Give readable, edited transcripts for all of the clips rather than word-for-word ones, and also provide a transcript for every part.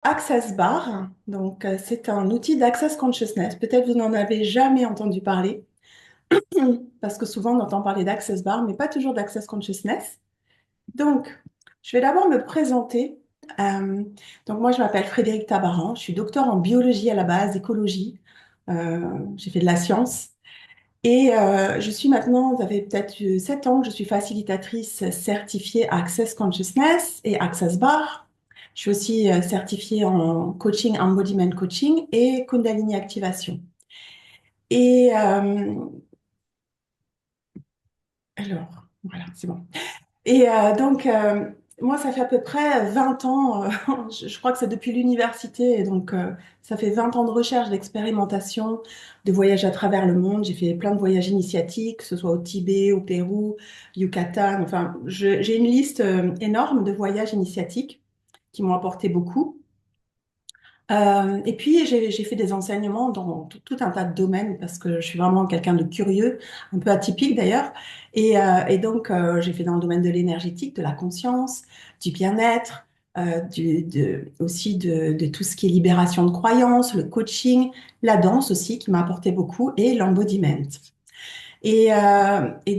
Access Bar, donc c'est un outil d'Access Consciousness. Peut-être vous n'en avez jamais entendu parler, parce que souvent on entend parler d'Access Bar, mais pas toujours d'Access Consciousness. Donc, je vais d'abord me présenter. Euh, donc moi, je m'appelle Frédéric Tabaran, je suis docteur en biologie à la base, écologie. J'ai fait de la science. Et je suis maintenant, ça fait peut-être 7 ans que je suis facilitatrice certifiée Access Consciousness et Access Bar. Je suis aussi certifiée en coaching, embodiment coaching et Kundalini activation. Et alors, voilà, c'est bon. Et moi, ça fait à peu près 20 ans, je crois que c'est depuis l'université, et donc ça fait 20 ans de recherche, d'expérimentation, de voyage à travers le monde. J'ai fait plein de voyages initiatiques, que ce soit au Tibet, au Pérou, Yucatan, enfin, j'ai une liste énorme de voyages initiatiques qui m'ont apporté beaucoup. Et puis, j'ai fait des enseignements dans tout un tas de domaines parce que je suis vraiment quelqu'un de curieux, un peu atypique d'ailleurs. Et donc, j'ai fait dans le domaine de l'énergétique, de la conscience, du bien-être, aussi de tout ce qui est libération de croyances, le coaching, la danse aussi qui m'a apporté beaucoup et l'embodiment. Et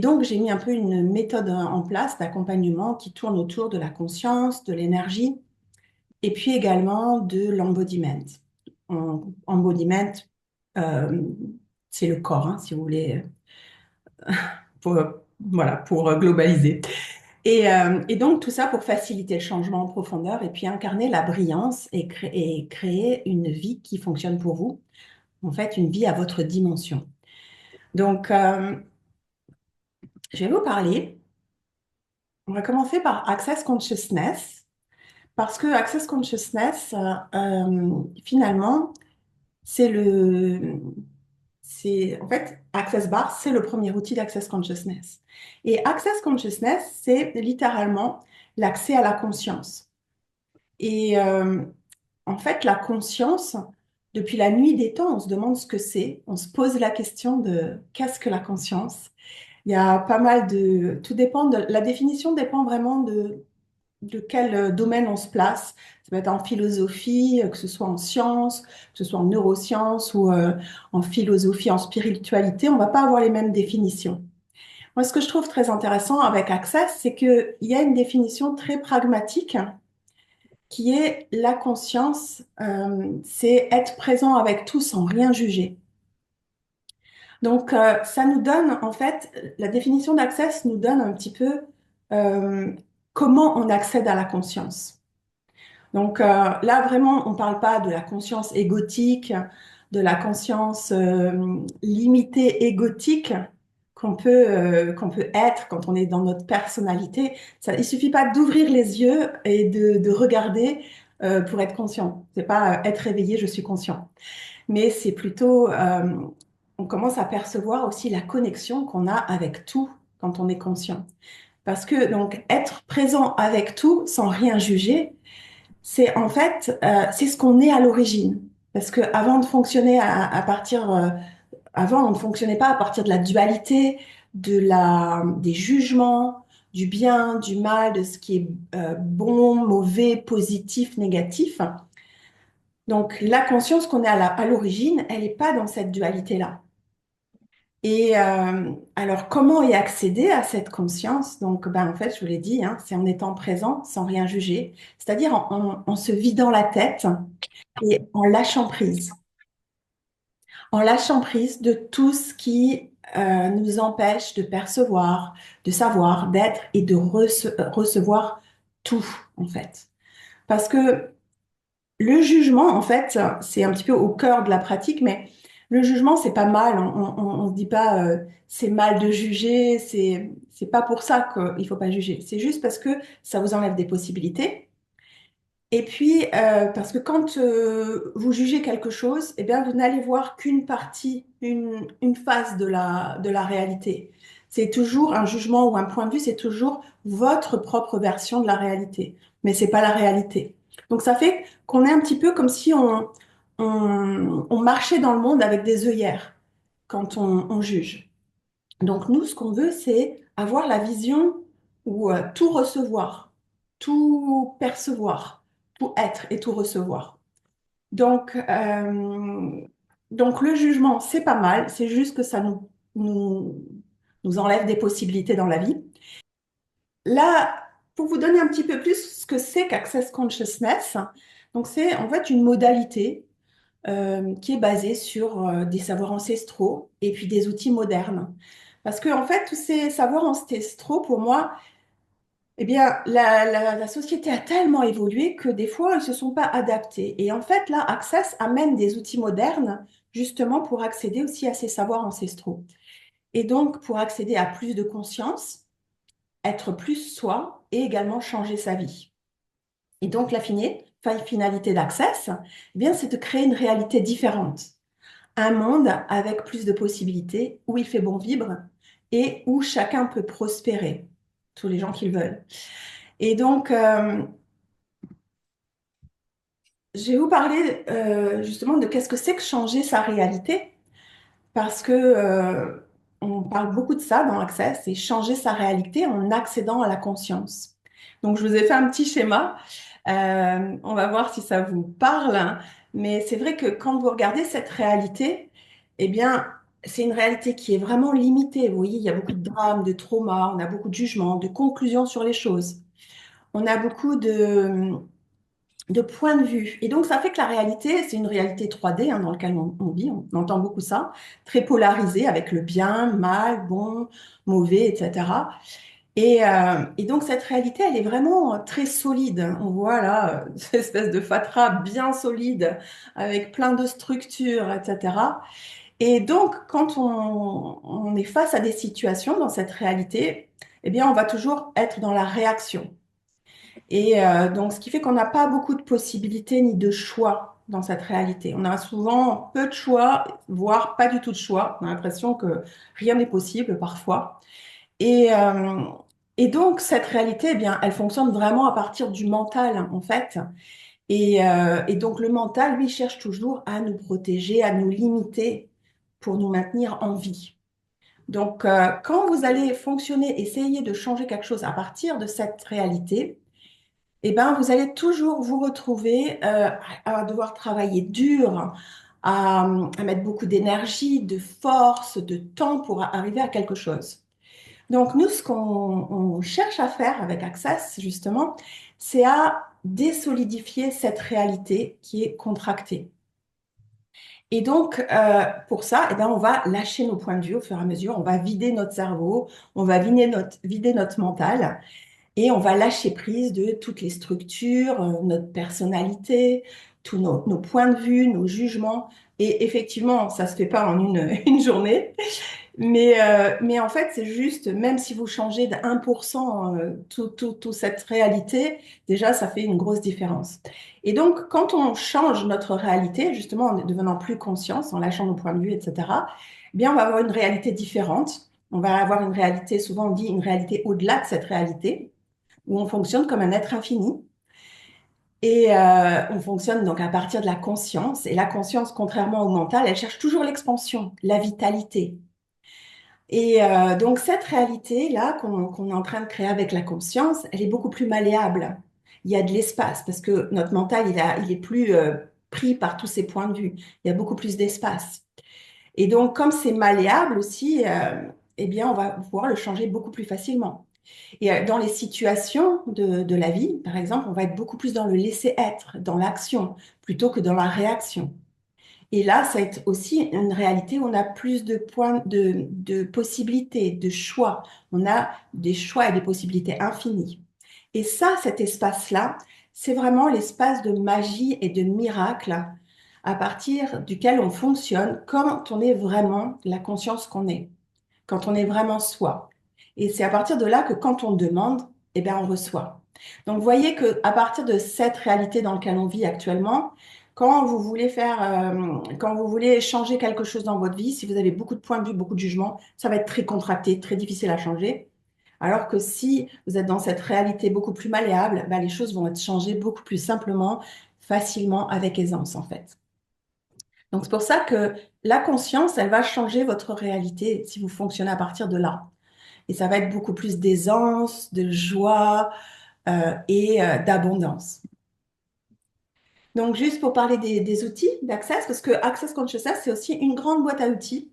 donc, j'ai mis un peu une méthode en place d'accompagnement qui tourne autour de la conscience, de l'énergie et puis également de l'embodiment. Embodiment, euh, c'est le corps, hein, si vous voulez, pour, voilà, pour globaliser. Et donc, tout ça pour faciliter le changement en profondeur et puis incarner la brillance et créer une vie qui fonctionne pour vous. En fait, une vie à votre dimension. Donc, je vais vous parler. On va commencer par Access Consciousness, parce que Access Consciousness, finalement, c'est en fait, Access Bar, c'est le premier outil d'Access Consciousness. Et Access Consciousness, c'est littéralement l'accès à la conscience. Et en fait, la conscience, depuis la nuit des temps, on se demande ce que c'est. On se pose la question de qu'est-ce que la conscience? Il y a pas mal de... Tout dépend la définition dépend vraiment de quel domaine on se place. Ça peut être en philosophie, que ce soit en sciences, que ce soit en neurosciences ou en philosophie, en spiritualité, on ne va pas avoir les mêmes définitions. Moi, ce que je trouve très intéressant avec Access, c'est qu'il y a une définition très pragmatique qui est la conscience, c'est être présent avec tout sans rien juger. Donc, ça nous donne, en fait, la définition d'Access nous donne un petit peu euh, comment on accède à la conscience. Donc là, vraiment, on ne parle pas de la conscience égotique, de la conscience limitée égotique qu'on peut être quand on est dans notre personnalité. Ça, il suffit pas d'ouvrir les yeux et de regarder pour être conscient. C'est pas être éveillé, je suis conscient. Mais c'est plutôt, on commence à percevoir aussi la connexion qu'on a avec tout quand on est conscient. Parce que donc être présent avec tout sans rien juger, c'est en fait, c'est ce qu'on est à l'origine. Parce que avant de fonctionner à partir, avant on ne fonctionnait pas à partir de la dualité, des jugements, du bien, du mal, de ce qui est bon, mauvais, positif, négatif. Donc la conscience qu'on est à l'origine, elle n'est pas dans cette dualité-là. Et alors, comment y accéder à cette conscience? Donc, ben, en fait, je vous l'ai dit, hein, c'est en étant présent sans rien juger, c'est-à-dire en se vidant la tête et en lâchant prise. En lâchant prise de tout ce qui nous empêche de percevoir, de savoir, d'être et de recevoir tout, en fait. Parce que le jugement, en fait, c'est un petit peu au cœur de la pratique, mais le jugement, c'est pas mal. On se dit pas c'est mal de juger, c'est pas pour ça qu'il faut pas juger. C'est juste parce que ça vous enlève des possibilités. Et puis, parce que quand vous jugez quelque chose, eh bien, vous n'allez voir qu'une partie, une face de la réalité. C'est toujours un jugement ou un point de vue, c'est toujours votre propre version de la réalité. Mais c'est pas la réalité. Donc, ça fait qu'on est un petit peu comme si on marchait dans le monde avec des œillères quand on juge. Donc, nous, ce qu'on veut, c'est avoir la vision ou tout recevoir, tout percevoir tout être et tout recevoir. Donc, euh, donc le jugement, c'est pas mal, c'est juste que ça nous, nous enlève des possibilités dans la vie. Là, pour vous donner un petit peu plus ce que c'est qu'Access Consciousness, donc c'est en fait une modalité qui est basée sur des savoirs ancestraux et puis des outils modernes. Parce que en fait, tous ces savoirs ancestraux, pour moi, eh bien, la société a tellement évolué que des fois, ils ne se sont pas adaptés. Et en fait, là, Access amène des outils modernes justement pour accéder aussi à ces savoirs ancestraux. Et donc, pour accéder à plus de conscience, être plus soi et également changer sa vie. Et donc, finalité d'Access, eh bien, c'est de créer une réalité différente. Un monde avec plus de possibilités, où il fait bon vivre et où chacun peut prospérer, tous les gens qui le veulent. Et donc, je vais vous parler justement de qu'est-ce que c'est que changer sa réalité, parce que on parle beaucoup de ça dans Access, c'est changer sa réalité en accédant à la conscience. Donc, je vous ai fait un petit schéma. On va voir si ça vous parle, mais c'est vrai que quand vous regardez cette réalité, eh bien, c'est une réalité qui est vraiment limitée. Vous voyez, il y a beaucoup de drames, de traumas, on a beaucoup de jugements, de conclusions sur les choses. On a beaucoup de points de vue. Et donc, ça fait que la réalité, c'est une réalité 3D dans laquelle on vit, on entend beaucoup ça, très polarisée avec le bien, mal, bon, mauvais, etc. Et donc, cette réalité, elle est vraiment très solide. On voit là cette espèce de fatras bien solide avec plein de structures, etc. Et donc, quand on est face à des situations dans cette réalité, eh bien, on va toujours être dans la réaction. Donc, ce qui fait qu'on n'a pas beaucoup de possibilités ni de choix dans cette réalité. On a souvent peu de choix, voire pas du tout de choix. On a l'impression que rien n'est possible parfois. Et, euh, et donc, cette réalité, eh bien, elle fonctionne vraiment à partir du mental, en fait. Et donc, le mental, lui, cherche toujours à nous protéger, à nous limiter pour nous maintenir en vie. Donc, quand vous allez fonctionner, essayer de changer quelque chose à partir de cette réalité, eh ben, vous allez toujours vous retrouver à devoir travailler dur, à mettre beaucoup d'énergie, de force, de temps pour arriver à quelque chose. Donc, nous, ce qu'on cherche à faire avec Access, justement, c'est à désolidifier cette réalité qui est contractée. Et donc, pour ça, eh ben, on va lâcher nos points de vue au fur et à mesure, on va vider notre cerveau, on va vider notre mental, et on va lâcher prise de toutes les structures, notre personnalité, tous nos points de vue, nos jugements. Et effectivement, ça se fait pas en une journée. Mais en fait, c'est juste, même si vous changez de 1% toute cette réalité, déjà, ça fait une grosse différence. Et donc, quand on change notre réalité, justement, en devenant plus conscience, en lâchant nos points de vue, etc., eh bien, on va avoir une réalité différente. On va avoir une réalité, souvent on dit une réalité au-delà de cette réalité, où on fonctionne comme un être infini. On fonctionne donc à partir de la conscience. Et la conscience, contrairement au mental, elle cherche toujours l'expansion, la vitalité. Donc, cette réalité-là qu'on est en train de créer avec la conscience, elle est beaucoup plus malléable. Il y a de l'espace parce que notre mental, il est plus pris par tous ces points de vue. Il y a beaucoup plus d'espace. Et donc, comme c'est malléable aussi, eh bien, on va pouvoir le changer beaucoup plus facilement. Dans les situations de la vie, par exemple, on va être beaucoup plus dans le laisser-être, dans l'action, plutôt que dans la réaction. Et là, ça va être aussi une réalité où on a plus de points de possibilités, de choix. On a des choix et des possibilités infinies. Et ça, cet espace-là, c'est vraiment l'espace de magie et de miracle à partir duquel on fonctionne quand on est vraiment la conscience qu'on est, quand on est vraiment soi. Et c'est à partir de là que quand on demande, eh bien, on reçoit. Donc, vous voyez que à partir de cette réalité dans laquelle on vit actuellement, quand vous voulez changer quelque chose dans votre vie, si vous avez beaucoup de points de vue, beaucoup de jugements, ça va être très contracté, très difficile à changer. Alors que si vous êtes dans cette réalité beaucoup plus malléable, bah, les choses vont être changées beaucoup plus simplement, facilement, avec aisance, en fait. Donc, c'est pour ça que la conscience, elle va changer votre réalité si vous fonctionnez à partir de là. Et ça va être beaucoup plus d'aisance, de joie, et d'abondance. Donc, juste pour parler des outils d'Access, parce que Access Consciousness, c'est aussi une grande boîte à outils.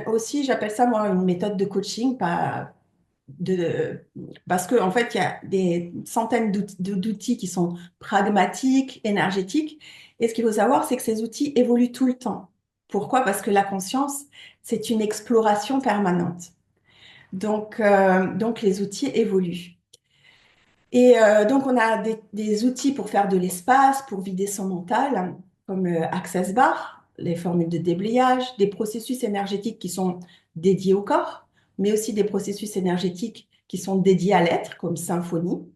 Aussi, j'appelle ça, moi, une méthode de coaching, pas parce qu'en fait, il y a des centaines d'outils qui sont pragmatiques, énergétiques. Et ce qu'il faut savoir, c'est que ces outils évoluent tout le temps. Pourquoi? Parce que la conscience, c'est une exploration permanente. Donc les outils évoluent. Et donc, on a des outils pour faire de l'espace, pour vider son mental, comme Access Bar, les formules de déblayage, des processus énergétiques qui sont dédiés au corps, mais aussi des processus énergétiques qui sont dédiés à l'être, comme Symphonie.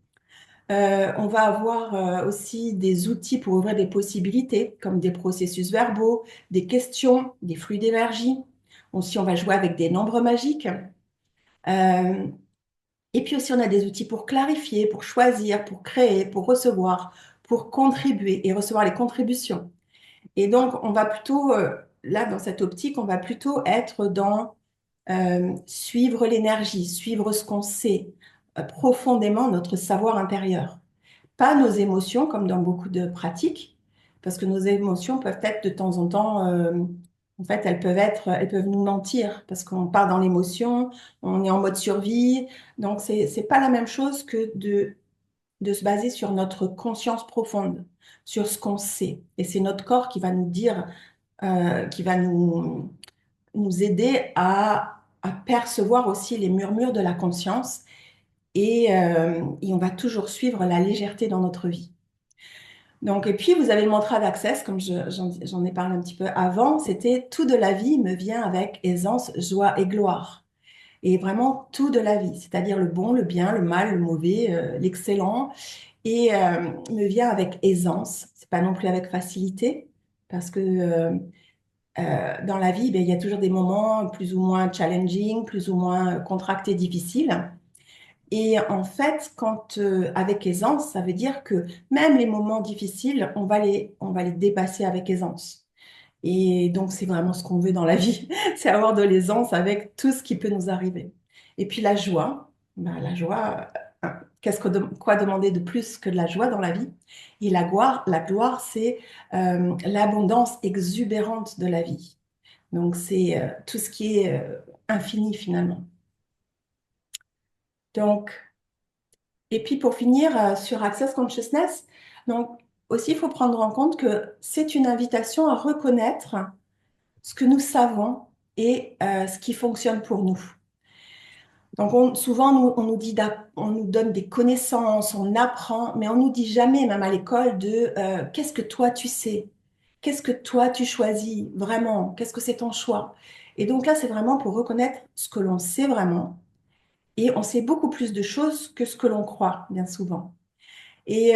On va avoir aussi des outils pour ouvrir des possibilités, comme des processus verbaux, des questions, des flux d'énergie. Aussi, on va jouer avec des nombres magiques. Euh, et puis aussi, on a des outils pour clarifier, pour choisir, pour créer, pour recevoir, pour contribuer et recevoir les contributions. Et donc, on va plutôt, là, dans cette optique, on va plutôt être dans suivre l'énergie, suivre ce qu'on sait, profondément notre savoir intérieur. Pas nos émotions, comme dans beaucoup de pratiques, parce que nos émotions peuvent être de temps en temps, en fait, elles peuvent nous mentir, parce qu'on part dans l'émotion, on est en mode survie. Donc, c'est pas la même chose que de se baser sur notre conscience profonde, sur ce qu'on sait. Et c'est notre corps qui va nous dire, qui va nous aider à percevoir aussi les murmures de la conscience et on va toujours suivre la légèreté dans notre vie. Donc, et puis, vous avez le mantra d'Access, comme j'en ai parlé un petit peu avant, c'était tout de la vie me vient avec aisance, joie et gloire. Et vraiment tout de la vie, c'est-à-dire le bon, le bien, le mal, le mauvais, l'excellent, et me vient avec aisance. C'est pas non plus avec facilité, parce que dans la vie, ben, il y a toujours des moments plus ou moins challenging, plus ou moins contractés, difficiles. Et en fait, avec aisance, ça veut dire que même les moments difficiles, on va les dépasser avec aisance. Et donc, c'est vraiment ce qu'on veut dans la vie, c'est avoir de l'aisance avec tout ce qui peut nous arriver. Et puis la joie, ben, la joie, quoi demander de plus que de la joie dans la vie? Et la gloire, c'est l'abondance exubérante de la vie. Donc, c'est tout ce qui est infini finalement. Donc, et puis pour finir sur Access Consciousness, donc aussi il faut prendre en compte que c'est une invitation à reconnaître ce que nous savons et ce qui fonctionne pour nous. Donc souvent on nous dit on nous donne des connaissances, on apprend, mais on nous dit jamais, même à l'école, de qu'est-ce que toi tu sais, qu'est-ce que toi tu choisis vraiment, qu'est-ce que c'est ton choix. Et donc là c'est vraiment pour reconnaître ce que l'on sait vraiment, et on sait beaucoup plus de choses que ce que l'on croit bien souvent. Et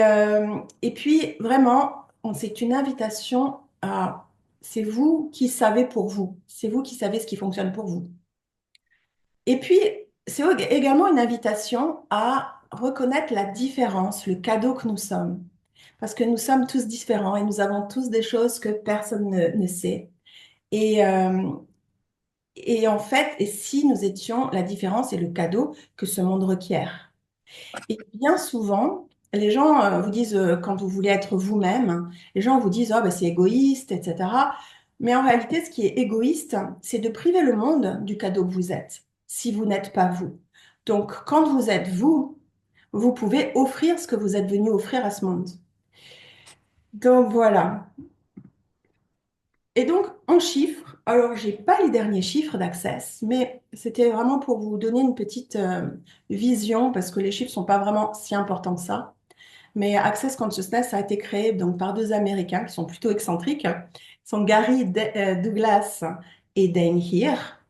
puis, vraiment, c'est une invitation à... C'est vous qui savez pour vous. C'est vous qui savez ce qui fonctionne pour vous. Et puis, c'est également une invitation à reconnaître la différence, le cadeau que nous sommes. Parce que nous sommes tous différents et nous avons tous des choses que personne ne sait. Et, euh, et en fait, et si nous étions la différence et le cadeau que ce monde requiert. Et bien souvent, les gens vous disent, quand vous voulez être vous-même, les gens vous disent, oh, ben, c'est égoïste, etc. Mais en réalité, ce qui est égoïste, c'est de priver le monde du cadeau que vous êtes, si vous n'êtes pas vous. Donc, quand vous êtes vous, vous pouvez offrir ce que vous êtes venu offrir à ce monde. Donc, voilà. Et donc, en chiffres, alors, j'ai pas les derniers chiffres d'Access, mais c'était vraiment pour vous donner une petite vision, parce que les chiffres sont pas vraiment si importants que ça. Mais Access Consciousness a été créé donc par deux Américains qui sont plutôt excentriques. Ils sont Gary Douglas et Dane Heer.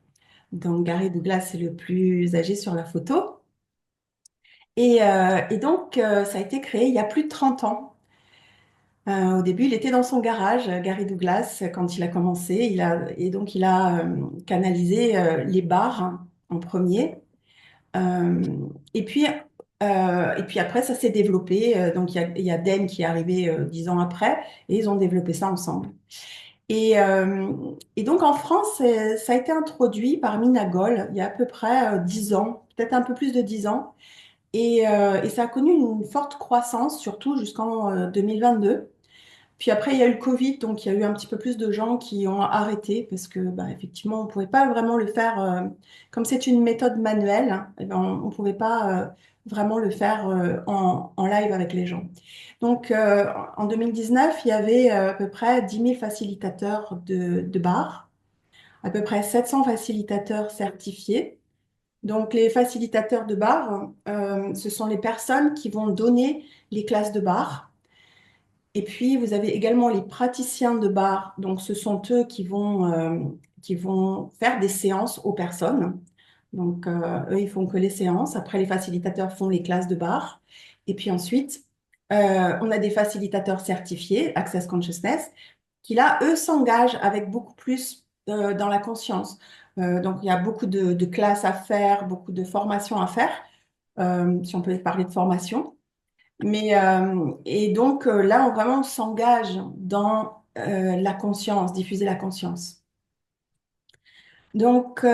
Donc Gary Douglas est le plus âgé sur la photo. Et donc ça a été créé il y a plus de 30 ans. Au début, il était dans son garage, Gary Douglas, quand il a commencé. Et donc il a canalisé les bars en premier. Euh, et puis après, ça s'est développé. Donc, il y a Dan qui est arrivé 10 ans après et ils ont développé ça ensemble. Et donc, en France, ça a été introduit par Minagol il y a à peu près 10 ans, peut-être un peu plus de 10 ans. Et ça a connu une forte croissance, surtout jusqu'en 2022. Puis après, il y a eu le Covid, donc il y a eu un petit peu plus de gens qui ont arrêté parce que, bah, effectivement, on ne pouvait pas vraiment le faire, comme c'est une méthode manuelle, hein, eh ben, on ne pouvait pas vraiment le faire en live avec les gens. Donc, en 2019, il y avait à peu près 10 000 facilitateurs de bars, à peu près 700 facilitateurs certifiés. Donc, les facilitateurs de bar, ce sont les personnes qui vont donner les classes de bar. Et puis, vous avez également les praticiens de bar. Donc, ce sont eux qui vont faire des séances aux personnes. Donc, eux, ils font que les séances. Après, les facilitateurs font les classes de bar. Et puis ensuite, on a des facilitateurs certifiés, Access Consciousness, qui là, eux, s'engagent avec beaucoup plus dans la conscience. Donc, il y a beaucoup de classes à faire, beaucoup de formations à faire, si on peut parler de formation. Et donc là, on vraiment s'engage dans la conscience, diffuser la conscience. Donc,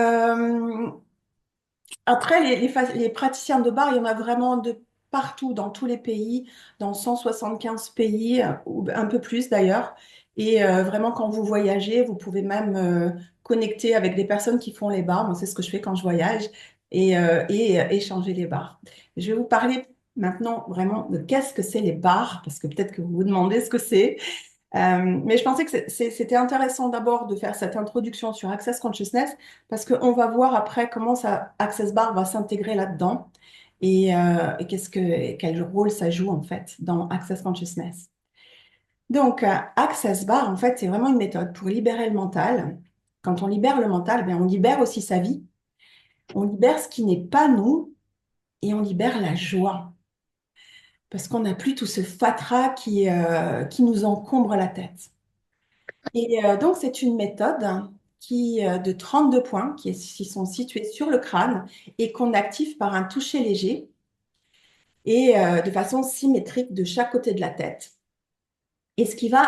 après, les praticiens de bar, il y en a vraiment de partout, dans tous les pays, dans 175 pays, ou un peu plus d'ailleurs. Et vraiment, quand vous voyagez, vous pouvez même connecter avec des personnes qui font les bars. Moi, c'est ce que je fais quand je voyage et échanger les bars. Je vais vous parler maintenant vraiment de qu'est-ce que c'est les bars, parce que peut-être que vous vous demandez ce que c'est. Mais je pensais que c'était intéressant d'abord de faire cette introduction sur Access Consciousness parce qu'on va voir après comment ça, Access Bar va s'intégrer là-dedans et quel rôle ça joue en fait dans Access Consciousness. Donc, Access Bar, en fait, c'est vraiment une méthode pour libérer le mental. Quand on libère le mental, ben, on libère aussi sa vie, on libère ce qui n'est pas nous et on libère la joie parce qu'on n'a plus tout ce fatras qui nous encombre la tête. Et donc, c'est une méthode de 32 points qui sont situés sur le crâne et qu'on active par un toucher léger et de façon symétrique de chaque côté de la tête. Et ce qui va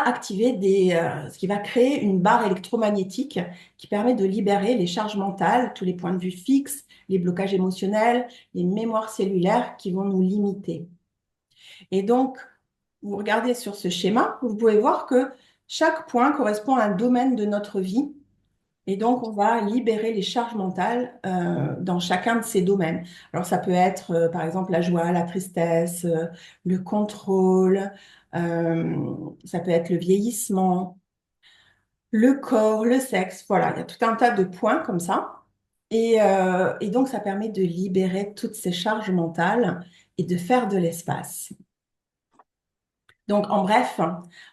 créer une barre électromagnétique qui permet de libérer les charges mentales, tous les points de vue fixes, les blocages émotionnels, les mémoires cellulaires qui vont nous limiter. Et donc, vous regardez sur ce schéma, vous pouvez voir que chaque point correspond à un domaine de notre vie. Et donc, on va libérer les charges mentales dans chacun de ces domaines. Alors, ça peut être, par exemple, la joie, la tristesse, le contrôle, ça peut être le vieillissement, le corps, le sexe. Voilà, il y a tout un tas de points comme ça. Et donc, ça permet de libérer toutes ces charges mentales et de faire de l'espace. Donc, en bref,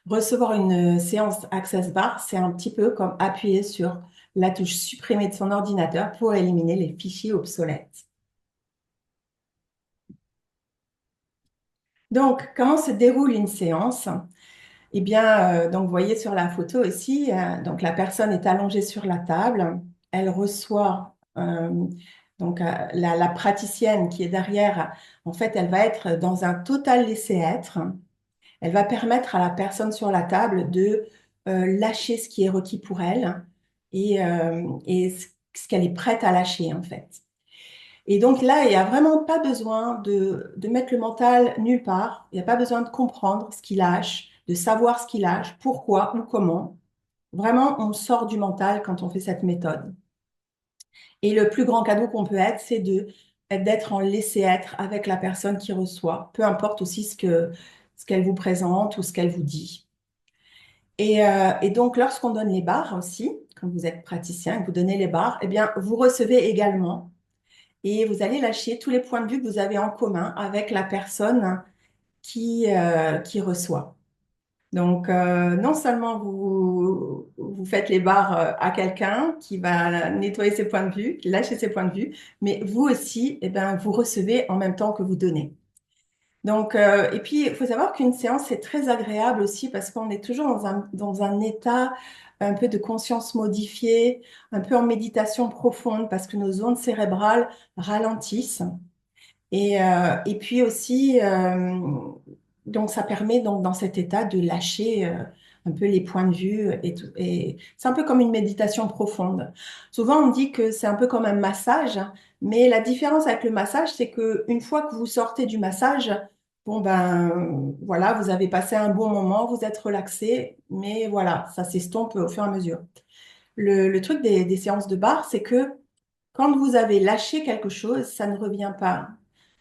recevoir une séance Access Bar, c'est un petit peu comme appuyer sur la touche supprimée de son ordinateur pour éliminer les fichiers obsolètes. Donc, comment se déroule une séance? Eh bien, donc, vous voyez sur la photo ici, donc la personne est allongée sur la table, elle reçoit donc la praticienne qui est derrière, en fait, elle va être dans un total laisser-être. Elle va permettre à la personne sur la table de lâcher ce qui est requis pour elle et ce qu'elle est prête à lâcher, en fait. Et donc là, il n'y a vraiment pas besoin de mettre le mental nulle part. Il n'y a pas besoin de comprendre ce qu'il lâche, de savoir ce qu'il lâche, pourquoi ou comment. Vraiment, on sort du mental quand on fait cette méthode. Et le plus grand cadeau qu'on peut être, c'est d'être en laisser-être avec la personne qui reçoit, peu importe aussi ce qu'elle vous présente ou ce qu'elle vous dit. Et donc, lorsqu'on donne les barres aussi, quand vous êtes praticien et que vous donnez les barres, eh bien, vous recevez également et vous allez lâcher tous les points de vue que vous avez en commun avec la personne qui reçoit. Donc, non seulement vous faites les barres à quelqu'un qui va nettoyer ses points de vue, lâcher ses points de vue, mais vous aussi, eh ben, vous recevez en même temps que vous donnez. Donc, et puis, il faut savoir qu'une séance est très agréable aussi parce qu'on est toujours dans un état un peu de conscience modifiée, un peu en méditation profonde parce que nos ondes cérébrales ralentissent. Et puis aussi, donc, ça permet donc dans cet état de lâcher un peu les points de vue et tout. Et c'est un peu comme une méditation profonde. Souvent, on dit que c'est un peu comme un massage, mais la différence avec le massage, c'est que une fois que vous sortez du massage, bon ben voilà, vous avez passé un bon moment, vous êtes relaxé, mais voilà, ça s'estompe au fur et à mesure. Le truc des séances de barre, c'est que quand vous avez lâché quelque chose, ça ne revient pas.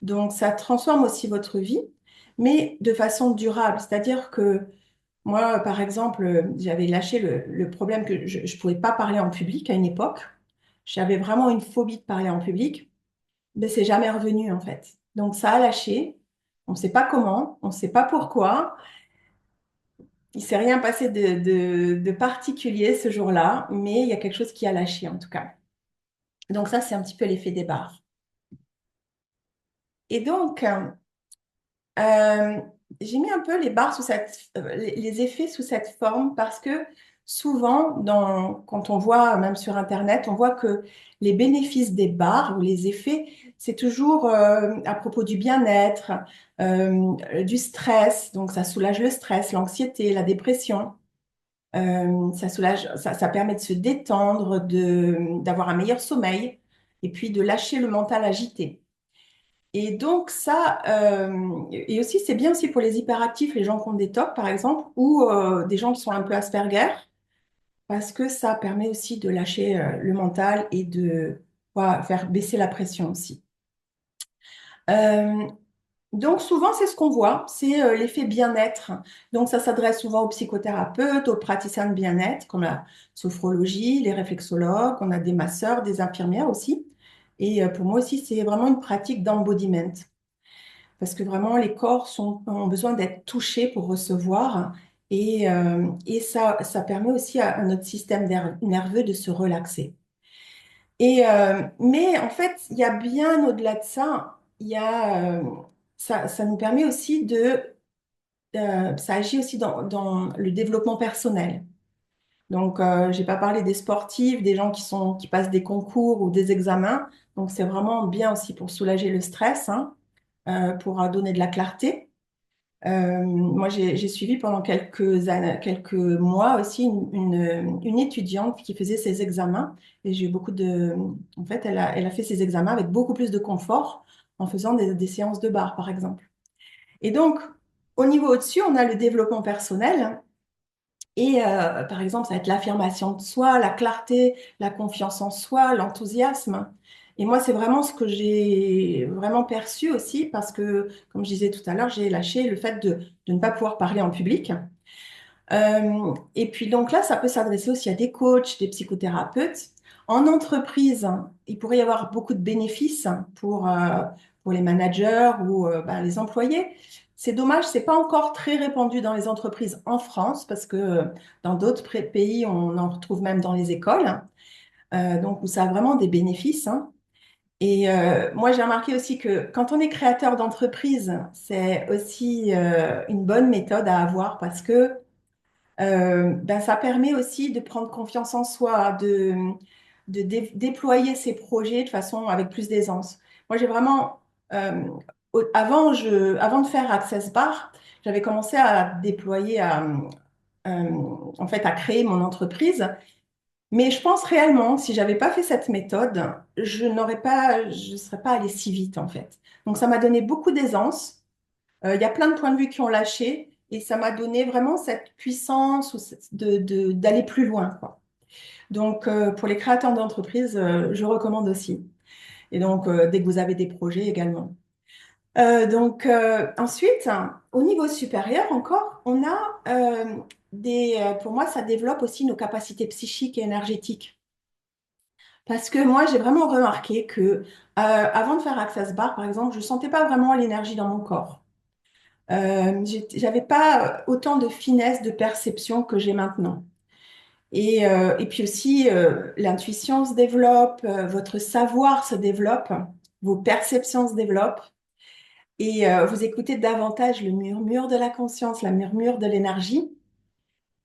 Donc, ça transforme aussi votre vie, mais de façon durable. C'est-à-dire que moi, par exemple, j'avais lâché le problème que je ne pouvais pas parler en public à une époque. J'avais vraiment une phobie de parler en public, mais c'est jamais revenu en fait. Donc, ça a lâché. On ne sait pas comment, on ne sait pas pourquoi. Il s'est rien passé de particulier ce jour-là, mais il y a quelque chose qui a lâché en tout cas. Donc ça, c'est un petit peu l'effet des barres. Et donc, Euh, j'ai mis un peu les barres les effets sous cette forme parce que souvent, quand on voit, même sur Internet, on voit que les bénéfices des barres ou les effets, c'est toujours à propos du bien-être, du stress. Donc, ça soulage le stress, l'anxiété, la dépression. Ça soulage, ça permet de se détendre, d'avoir un meilleur sommeil et puis de lâcher le mental agité. Et donc ça, et aussi c'est bien aussi pour les hyperactifs, les gens qui ont des TOC par exemple, ou des gens qui sont un peu Asperger, parce que ça permet aussi de lâcher le mental et de faire baisser la pression aussi. Euh, donc souvent c'est ce qu'on voit, c'est l'effet bien-être. Donc ça s'adresse souvent aux psychothérapeutes, aux praticiens de bien-être, comme la sophrologie, les réflexologues, on a des masseurs, des infirmières aussi. Et pour moi aussi c'est vraiment une pratique d'embodiment. Parce que vraiment, les corps ont besoin d'être touchés pour recevoir. Et ça permet aussi à notre système nerveux de se relaxer. Mais en fait, il y a bien au-delà de ça, ça nous permet aussi ça agit aussi dans le développement personnel. Donc, j'ai pas parlé des sportifs, des gens qui passent des concours ou des examens. Donc, c'est vraiment bien aussi pour soulager le stress, hein, pour donner de la clarté. Moi, j'ai suivi pendant quelques années, quelques mois aussi une étudiante qui faisait ses examens et j'ai eu beaucoup de. En fait, elle a fait ses examens avec beaucoup plus de confort en faisant des séances de barre, par exemple. Et donc, au niveau au-dessus, on a le développement personnel et par exemple, ça va être l'affirmation de soi, la clarté, la confiance en soi, l'enthousiasme. Et moi, c'est vraiment ce que j'ai vraiment perçu aussi parce que, comme je disais tout à l'heure, j'ai lâché le fait de ne pas pouvoir parler en public. Et puis donc là, ça peut s'adresser aussi à des coachs, des psychothérapeutes. En entreprise, il pourrait y avoir beaucoup de bénéfices pour les managers ou les employés. C'est dommage, c'est pas encore très répandu dans les entreprises en France parce que dans d'autres pays, on en retrouve même dans les écoles. Donc où ça a vraiment des bénéfices, hein. Et moi, j'ai remarqué aussi que quand on est créateur d'entreprise, c'est aussi une bonne méthode à avoir parce que ça permet aussi de prendre confiance en soi, de déployer ses projets de façon avec plus d'aisance. Moi, j'ai vraiment, euh, avant de faire Access Bar, j'avais commencé à déployer, en fait, à créer mon entreprise. Mais je pense réellement, si j'avais pas fait cette méthode, je ne serais pas allée si vite, en fait. Donc, ça m'a donné beaucoup d'aisance. Il y a plein de points de vue qui ont lâché et ça m'a donné vraiment cette puissance d'aller plus loin, quoi. Donc, pour les créateurs d'entreprises, je recommande aussi. Et donc, dès que vous avez des projets également. Ensuite, au niveau supérieur encore, on a pour moi, ça développe aussi nos capacités psychiques et énergétiques. Parce que moi, j'ai vraiment remarqué que avant de faire Access Bar, par exemple, je ne sentais pas vraiment l'énergie dans mon corps. J'avais pas autant de finesse de perception que j'ai maintenant. Et puis aussi, l'intuition se développe, votre savoir se développe, vos perceptions se développent, et vous écoutez davantage le murmure de la conscience, la murmure de l'énergie.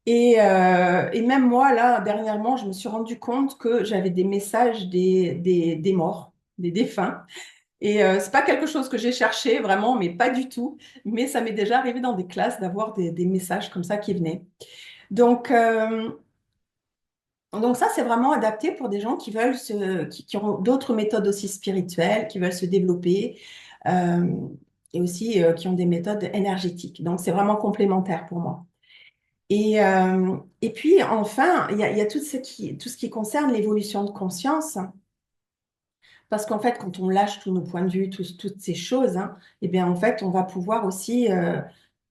Et même moi, là, dernièrement, je me suis rendu compte que j'avais des messages des morts, des défunts. Et c'est pas quelque chose que j'ai cherché vraiment, mais pas du tout. Mais ça m'est déjà arrivé dans des classes d'avoir des messages comme ça qui venaient. Donc, euh, donc ça, c'est vraiment adapté pour des gens qui veulent qui ont d'autres méthodes aussi spirituelles, qui veulent se développer, euh, et aussi qui ont des méthodes énergétiques. Donc, c'est vraiment complémentaire pour moi. Et puis, enfin, il y a tout ce qui concerne l'évolution de conscience. Parce qu'en fait, quand on lâche tous nos points de vue, toutes ces choses, hein, eh bien, en fait, on va pouvoir aussi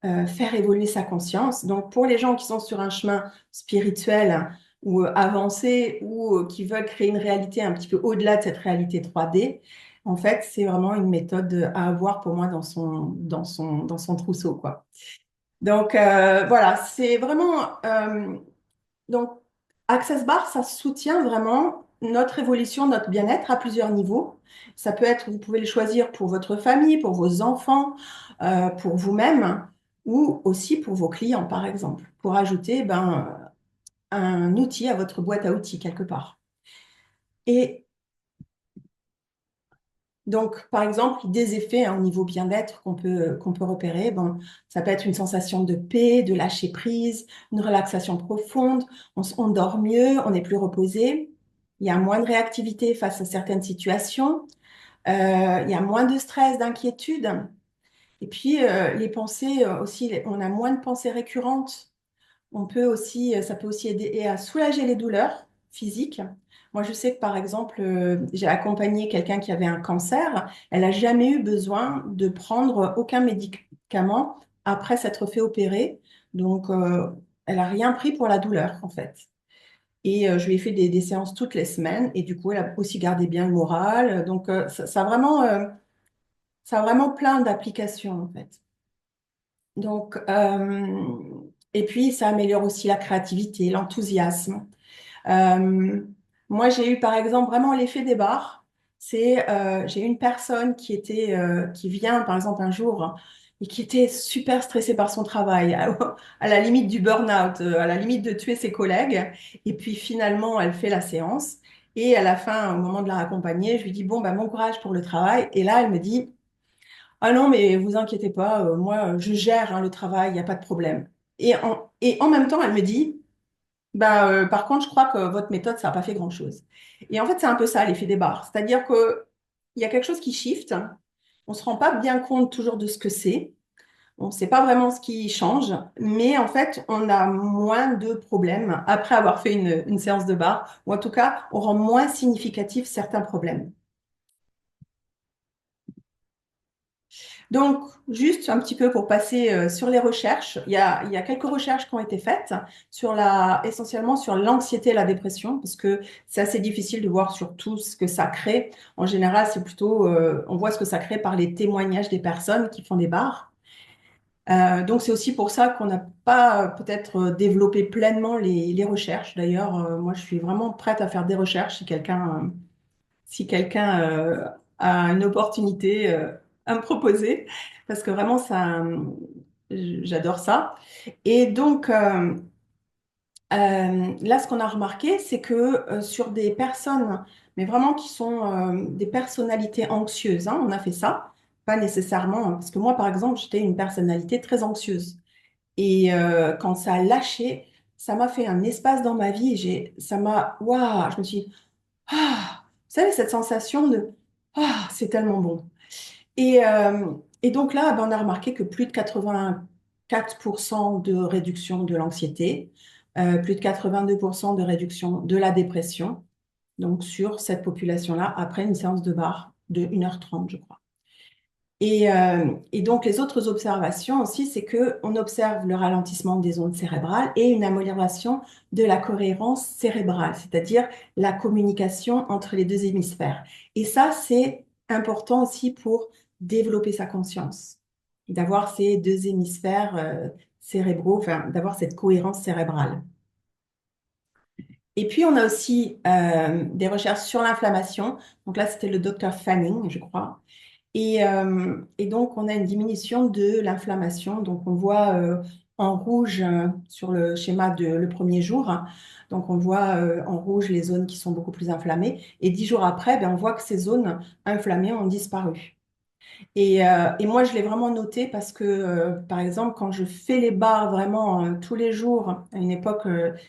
faire évoluer sa conscience. Donc, pour les gens qui sont sur un chemin spirituel ou avancé ou qui veulent créer une réalité un petit peu au-delà de cette réalité 3D, en fait, c'est vraiment une méthode à avoir pour moi dans son trousseau, quoi. Donc, voilà, c'est vraiment donc, Access Bar, ça soutient vraiment notre évolution, notre bien-être à plusieurs niveaux. Ça peut être, vous pouvez le choisir pour votre famille, pour vos enfants, pour vous-même, ou aussi pour vos clients, par exemple, pour ajouter un outil à votre boîte à outils quelque part. Et donc, par exemple, des effets au niveau bien-être qu'on peut repérer, bon, ça peut être une sensation de paix, de lâcher prise, une relaxation profonde, on dort mieux, on est plus reposé, il y a moins de réactivité face à certaines situations, il y a moins de stress, d'inquiétude, et puis les pensées aussi, on a moins de pensées récurrentes. On peut aussi, ça peut aussi aider à soulager les douleurs physiques. Moi, je sais que par exemple, j'ai accompagné quelqu'un qui avait un cancer. Elle n'a jamais eu besoin de prendre aucun médicament après s'être fait opérer. Donc, elle n'a rien pris pour la douleur, en fait. Et je lui ai fait des séances toutes les semaines. Et du coup, elle a aussi gardé bien le moral. Donc, ça a vraiment plein d'applications, en fait. Donc, et puis, ça améliore aussi la créativité, l'enthousiasme. Euh, Moi, j'ai eu par exemple vraiment l'effet des bars. J'ai eu une personne qui vient par exemple un jour et qui était super stressée par son travail, à la limite du burn-out, à la limite de tuer ses collègues. Et puis finalement, elle fait la séance. Et à la fin, au moment de la raccompagner, je lui dis, bon, bah, bon courage pour le travail. Et là, elle me dit, ah non, mais vous inquiétez pas, moi, je gère hein, le travail, il n'y a pas de problème. Et en même temps, elle me dit, par contre, je crois que votre méthode, ça n'a pas fait grand-chose. Et en fait, c'est un peu ça, l'effet des barres. C'est-à-dire qu'il y a quelque chose qui shift. On ne se rend pas bien compte toujours de ce que c'est. On ne sait pas vraiment ce qui change. Mais en fait, on a moins de problèmes après avoir fait une séance de barre. Ou en tout cas, on rend moins significatif certains problèmes. Donc, juste un petit peu pour passer sur les recherches, il y a quelques recherches qui ont été faites essentiellement sur l'anxiété et la dépression, parce que c'est assez difficile de voir sur tout ce que ça crée. En général, c'est plutôt, on voit ce que ça crée par les témoignages des personnes qui font des bars. Donc, c'est aussi pour ça qu'on n'a pas peut-être développé pleinement les recherches. D'ailleurs, moi, je suis vraiment prête à faire des recherches si quelqu'un a une opportunité à me proposer, parce que vraiment, j'adore ça. Et donc, là, ce qu'on a remarqué, c'est que sur des personnes, mais vraiment qui sont des personnalités anxieuses, hein, on a fait ça, pas nécessairement, hein, parce que moi, par exemple, j'étais une personnalité très anxieuse. Et quand ça a lâché, ça m'a fait un espace dans ma vie. Waouh, je me suis dit, ah, vous savez, cette sensation de ah, c'est tellement bon. Et donc là, ben, on a remarqué que plus de 84% de réduction de l'anxiété, plus de 82% de réduction de la dépression, donc sur cette population-là, après une séance de barre de 1h30, je crois. Et donc, les autres observations aussi, c'est qu'on observe le ralentissement des ondes cérébrales et une amélioration de la cohérence cérébrale, c'est-à-dire la communication entre les deux hémisphères. Et ça, c'est important aussi pour développer sa conscience, d'avoir ces deux hémisphères cérébraux, enfin, d'avoir cette cohérence cérébrale. Et puis, on a aussi des recherches sur l'inflammation. Donc là, c'était le docteur Fanning, je crois. Et donc, on a une diminution de l'inflammation. Donc, on voit en rouge sur le schéma le premier jour. Donc, on voit en rouge les zones qui sont beaucoup plus inflammées. Et 10 jours après, ben, on voit que ces zones inflammées ont disparu. Et moi, je l'ai vraiment noté parce que, par exemple, quand je fais les barres vraiment tous les jours, à une époque,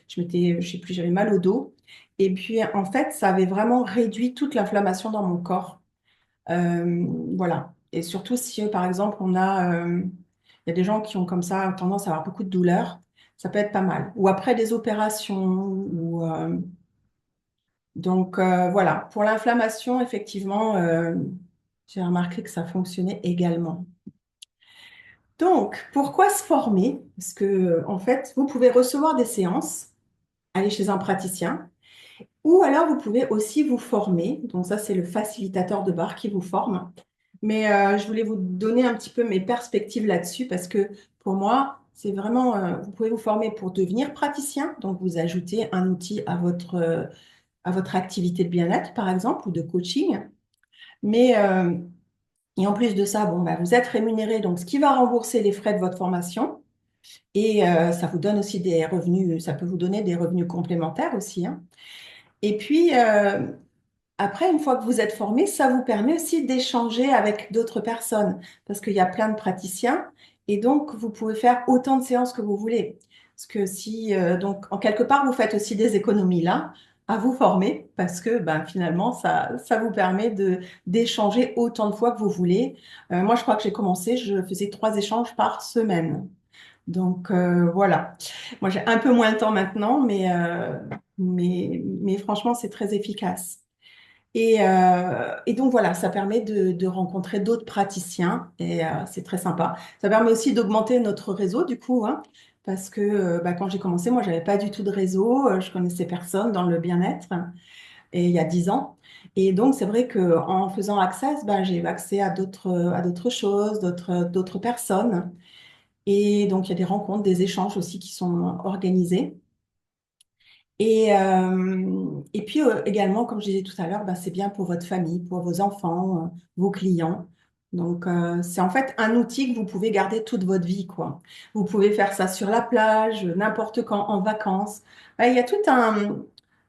je sais plus, j'avais mal au dos. Et puis, en fait, ça avait vraiment réduit toute l'inflammation dans mon corps. Voilà. Et surtout si, par exemple, il y a des gens qui ont comme ça tendance à avoir beaucoup de douleurs, ça peut être pas mal. Ou après des opérations. Donc, voilà. Pour l'inflammation, effectivement, j'ai remarqué que ça fonctionnait également. Donc, pourquoi se former? Parce que, en fait, vous pouvez recevoir des séances, aller chez un praticien, ou alors vous pouvez aussi vous former. Donc, ça, c'est le facilitateur de bar qui vous forme. Mais je voulais vous donner un petit peu mes perspectives là-dessus parce que pour moi, c'est vraiment, vous pouvez vous former pour devenir praticien. Donc, vous ajoutez un outil à votre activité de bien-être, par exemple, ou de coaching. Mais, et en plus de ça, bon, bah, vous êtes rémunéré, donc ce qui va rembourser les frais de votre formation. Et ça vous donne aussi des revenus, ça peut vous donner des revenus complémentaires aussi, hein. Et puis, après, une fois que vous êtes formé, ça vous permet aussi d'échanger avec d'autres personnes parce qu'il y a plein de praticiens et donc vous pouvez faire autant de séances que vous voulez. Parce que si, donc, en quelque part, vous faites aussi des économies là à vous former parce que ben, finalement, ça vous permet d'échanger autant de fois que vous voulez. Moi, je crois que j'ai commencé, je faisais 3 échanges par semaine. Donc voilà. Moi, j'ai un peu moins le temps maintenant, mais franchement, c'est très efficace. Et donc voilà, ça permet de rencontrer d'autres praticiens et c'est très sympa. Ça permet aussi d'augmenter notre réseau du coup, hein, parce que bah, quand j'ai commencé, moi, j'avais pas du tout de réseau, je connaissais personne dans le bien-être et il y a 10 ans. Et donc c'est vrai que en faisant Access, ben, j'ai eu accès à d'autres choses, d'autres personnes. Et donc il y a des rencontres, des échanges aussi qui sont organisés. Et puis également, comme je disais tout à l'heure, ben, c'est bien pour votre famille, pour vos enfants, vos clients. Donc, c'est en fait un outil que vous pouvez garder toute votre vie, quoi. Vous pouvez faire ça sur la plage, n'importe quand, en vacances. Il y a tout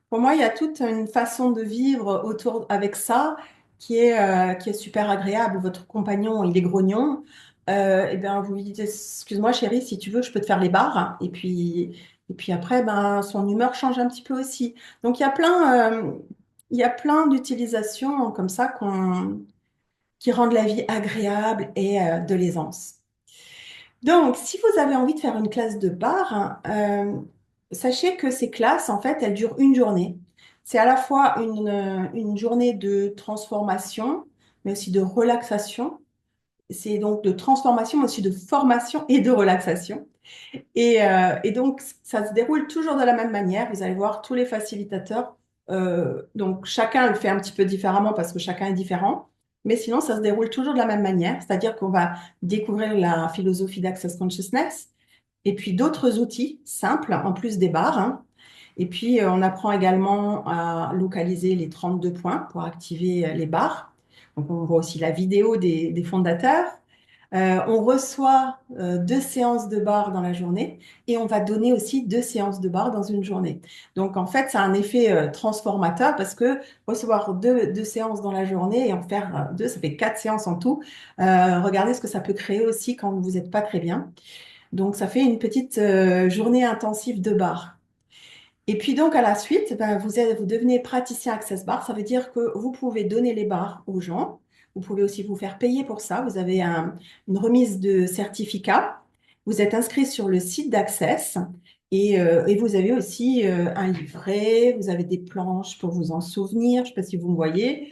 pour moi, il y a toute une façon de vivre autour avec ça qui est super agréable. Votre compagnon, il est grognon. Et bien, vous lui dites, excuse-moi, chérie, si tu veux, je peux te faire les barres. Et puis après, ben, son humeur change un petit peu aussi. Donc, il y a plein d'utilisations comme ça qui rendent la vie agréable et de l'aisance. Donc, si vous avez envie de faire une classe de bar, sachez que ces classes, en fait, elles durent une journée. C'est à la fois une journée de transformation, mais aussi de relaxation. C'est donc de transformation, mais aussi de formation et de relaxation. Et donc, ça se déroule toujours de la même manière. Vous allez voir tous les facilitateurs. Donc, chacun le fait un petit peu différemment parce que chacun est différent. Mais sinon, ça se déroule toujours de la même manière. C'est-à-dire qu'on va découvrir la philosophie d'Access Consciousness et puis d'autres outils simples en plus des barres, hein. Et puis, on apprend également à localiser les 32 points pour activer les barres. Donc, on voit aussi la vidéo des fondateurs. On reçoit 2 séances de barre dans la journée et on va donner aussi 2 séances de barre dans une journée. Donc, en fait, ça a un effet transformateur parce que recevoir deux séances dans la journée et en faire deux, ça fait 4 séances en tout. Regardez ce que ça peut créer aussi quand vous n'êtes pas très bien. Donc, ça fait une petite journée intensive de barre. Et puis donc à la suite, ben, vous devenez praticien Access Bar. Ça veut dire que vous pouvez donner les bars aux gens. Vous pouvez aussi vous faire payer pour ça. Vous avez une remise de certificat. Vous êtes inscrit sur le site d'Access et vous avez aussi un livret. Vous avez des planches pour vous en souvenir. Je ne sais pas si vous me voyez.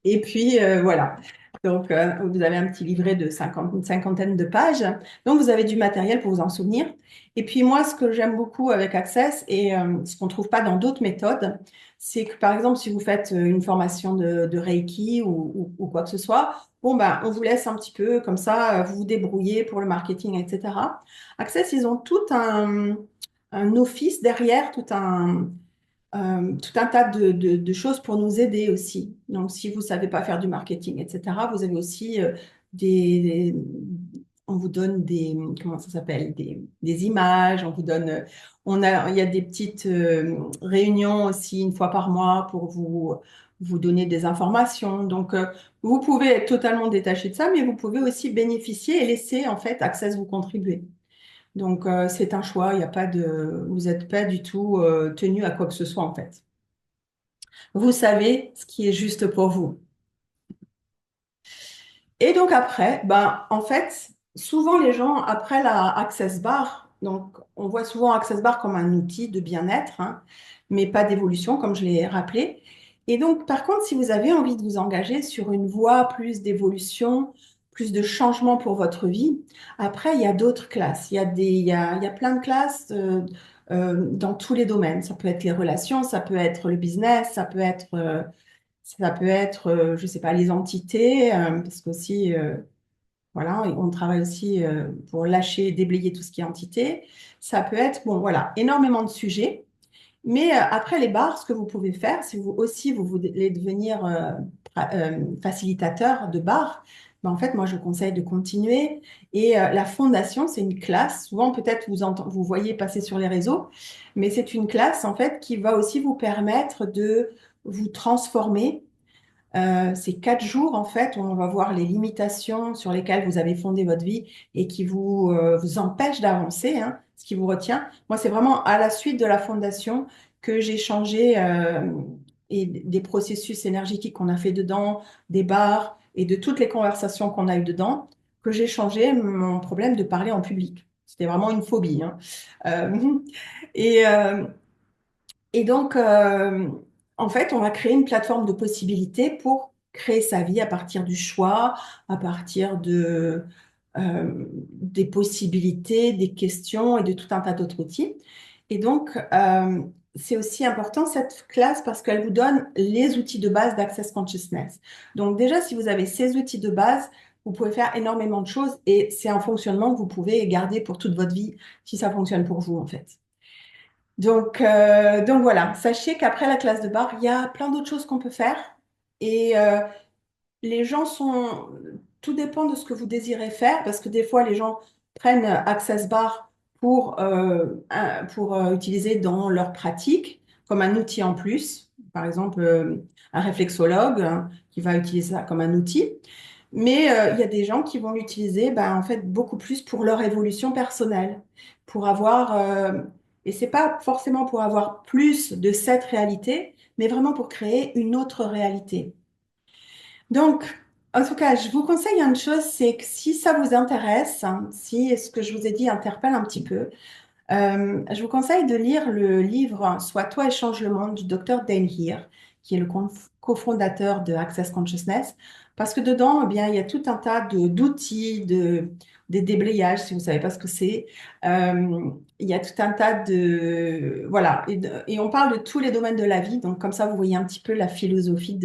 Et puis voilà. Donc, vous avez un petit livret de une cinquantaine de pages. Donc, vous avez du matériel pour vous en souvenir. Et puis, moi, ce que j'aime beaucoup avec Access et ce qu'on ne trouve pas dans d'autres méthodes, c'est que, par exemple, si vous faites une formation de Reiki ou quoi que ce soit, bon, ben, on vous laisse un petit peu comme ça, vous vous débrouiller pour le marketing, etc. Access, ils ont un office derrière, tout un tas de choses pour nous aider aussi. Donc, si vous ne savez pas faire du marketing, etc., vous avez aussi des, on vous donne comment ça s'appelle, des images, on vous donne, il y a des petites réunions aussi une fois par mois pour vous donner des informations. Donc, vous pouvez être totalement détaché de ça, mais vous pouvez aussi bénéficier et laisser en fait Access vous contribuer. Donc, c'est un choix, il y a pas de, vous n'êtes pas du tout tenu à quoi que ce soit en fait. Vous savez ce qui est juste pour vous. Et donc après, ben, en fait, souvent les gens, après la Access Bar, donc on voit souvent Access Bar comme un outil de bien-être, hein, mais pas d'évolution, comme je l'ai rappelé. Et donc, par contre, si vous avez envie de vous engager sur une voie plus d'évolution, plus de changement pour votre vie, après, il y a d'autres classes. Il y a plein de classes dans tous les domaines. Ça peut être les relations, ça peut être le business, ça peut être, je sais pas, les entités, parce qu'aussi, voilà, on travaille aussi pour lâcher, déblayer tout ce qui est entité. Ça peut être, bon, voilà, énormément de sujets. Mais après les bars, ce que vous pouvez faire, si vous aussi vous voulez devenir facilitateur de bar, ben en fait, moi, je vous conseille de continuer. Et la fondation, c'est une classe. Souvent, peut-être vous voyez passer sur les réseaux, mais c'est une classe en fait qui va aussi vous permettre de vous transformer. C'est 4 jours en fait où on va voir les limitations sur lesquelles vous avez fondé votre vie et qui vous empêchent d'avancer, hein, ce qui vous retient. Moi, c'est vraiment à la suite de la fondation que j'ai changé et des processus énergétiques qu'on a fait dedans, des bars et de toutes les conversations qu'on a eues dedans, que j'ai changé mon problème de parler en public. C'était vraiment une phobie, hein. Euh, et, euh, et donc, en fait, on va créer une plateforme de possibilités pour créer sa vie à partir du choix, à partir des possibilités, des questions et de tout un tas d'autres outils. Et donc, c'est aussi important cette classe parce qu'elle vous donne les outils de base d'Access Consciousness. Donc déjà, si vous avez ces outils de base, vous pouvez faire énormément de choses et c'est un fonctionnement que vous pouvez garder pour toute votre vie si ça fonctionne pour vous, en fait. Donc voilà, sachez qu'après la classe de bar, il y a plein d'autres choses qu'on peut faire. Et les gens sont... Tout dépend de ce que vous désirez faire, parce que des fois, les gens prennent Access Bar pour utiliser dans leur pratique, comme un outil en plus. Par exemple, un réflexologue hein, qui va utiliser ça comme un outil. Mais il y a des gens qui vont l'utiliser ben, en fait beaucoup plus pour leur évolution personnelle, pour avoir et c'est pas forcément pour avoir plus de cette réalité, mais vraiment pour créer une autre réalité. Donc, en tout cas, je vous conseille une chose, c'est que si ça vous intéresse, hein, si ce que je vous ai dit interpelle un petit peu, je vous conseille de lire le livre Sois toi et change le monde du docteur Dane Heer, qui est le cofondateur de Access Consciousness, parce que dedans, eh bien, il y a tout un tas d'outils, des déblayages, si vous ne savez pas ce que c'est. Il y a tout un tas de... Voilà, et on parle de tous les domaines de la vie, donc comme ça, vous voyez un petit peu la philosophie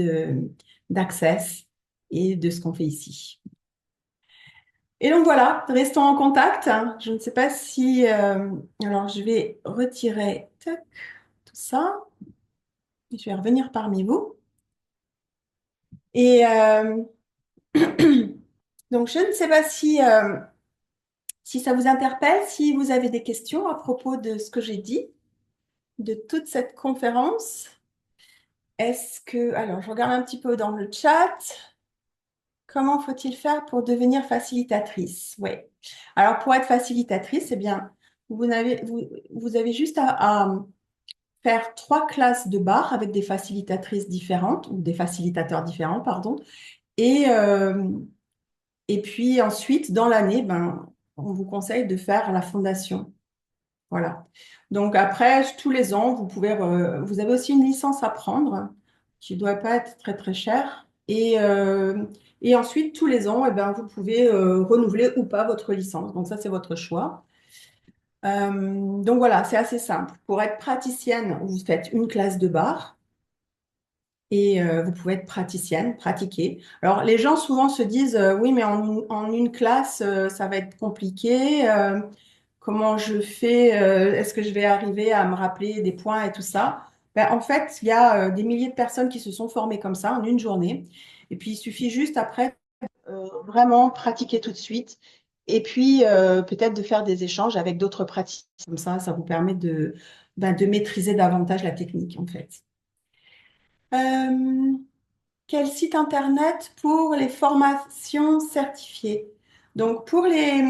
d'Access et de ce qu'on fait ici. Et donc voilà, restons en contact. Je ne sais pas si... alors, je vais retirer tac, tout ça. Je vais revenir parmi vous. Et donc, je ne sais pas si ça vous interpelle, si vous avez des questions à propos de ce que j'ai dit, de toute cette conférence. Est-ce que... Alors, je regarde un petit peu dans le chat. Comment faut-il faire pour devenir facilitatrice? Oui. Alors, pour être facilitatrice, eh bien, vous avez juste à faire 3 classes de bar avec des facilitatrices différentes, ou des facilitateurs différents, pardon. Et, euh, et puis ensuite, dans l'année, ben, on vous conseille de faire la fondation. Voilà. Donc après, tous les ans, vous avez aussi une licence à prendre qui ne doit pas être très très chère. Et ensuite, tous les ans, eh ben, vous pouvez renouveler ou pas votre licence. Donc ça, c'est votre choix. Donc voilà, c'est assez simple. Pour être praticienne, vous faites une classe de bar et vous pouvez être praticienne, pratiquer. Alors les gens souvent se disent, oui, mais en une classe, ça va être compliqué. Comment je fais? Est-ce que je vais arriver à me rappeler des points et tout ça? Ben, en fait, il y a des milliers de personnes qui se sont formées comme ça en une journée. Et puis, il suffit juste après vraiment pratiquer tout de suite Et puis, peut-être de faire des échanges avec d'autres praticiens. Comme ça vous permet de maîtriser davantage la technique, en fait. Euh, Quel site internet pour les formations certifiées? Donc, pour les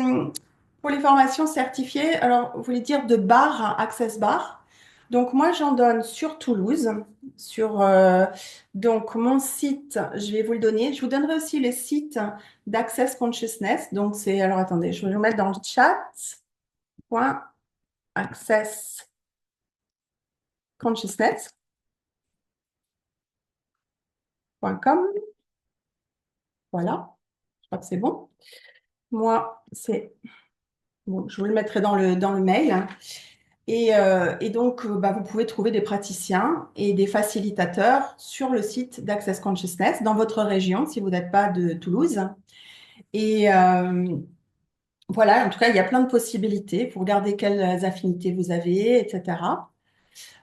formations certifiées, alors, vous voulez dire de bar à Access Bar. Donc, moi, j'en donne sur Toulouse. Sur, donc, mon site, je vais vous le donner. Je vous donnerai aussi le site d'Access Consciousness. Donc, c'est, alors, attendez, je vais vous mettre dans le chat. .accessconsciousness.com. Voilà, je crois que c'est bon. Moi, c'est bon, je vous le mettrai dans le mail. Et donc, bah, vous pouvez trouver des praticiens et des facilitateurs sur le site d'Access Consciousness dans votre région, si vous n'êtes pas de Toulouse. Et voilà, en tout cas, il y a plein de possibilités. Vous regardez quelles affinités vous avez, etc.